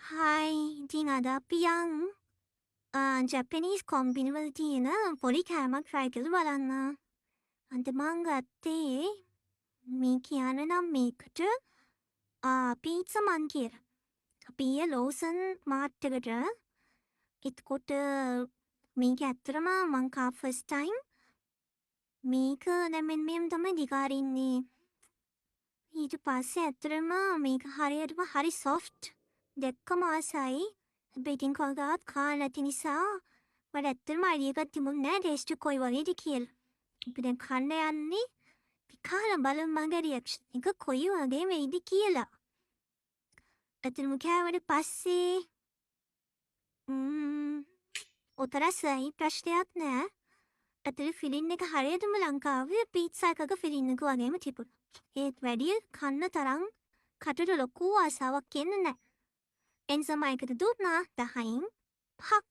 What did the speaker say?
Hi ඉතින් අද අපි යන් ජැපනීස් කොම්බිනිවල තියෙන පොඩි කෑමක් ට්‍රයි කරලා බලන්න. අද මං ගත්තේ මේ කියන්න නම් මේකට පීට්සා මන් කියලා. අපි ඊයේ ලෝසන් මාර්ට් එකට එතකොට මේක ඇත්තටම මං කා ෆස්ට් ටයිම්. මේක දැන් මෙන්න තමයි දිගාරින්නේ. ඊට පස්සේ ඇත්තටම මේක හරියටම හරි සොෆ්ට්. දැක්කම ආසයි. හැබැයි ඉතින් කවදාවත් කාලා නැති නිසා මට ඇත්තටම අයිඩියා එකක් තිබුණේ නැහැ ටේස්ට් එක කොයි වගේද කියලා. අපි දැන් කන්න යන්නේ. අපි කාලා බලමු මගේ රියැක්ෂන් එක කොයි වගේ වෙයිද කියලා. ඇත්තටම කෑවට පස්සේ ඔතරසයි ප්‍රශ්නයක් නෑ. ඇත්තට ෆිලින් එක හරියටම ලංකාවේ පීට්සා එකක ෆිලින් එක වගේම තිබුණා. ඒත් වැඩිය කන්න තරම් කටට ලොකු ආසාවක් එන්නේ නැහැ. එනිසා මම ඒකට දුන්නා 10න් 5ක්.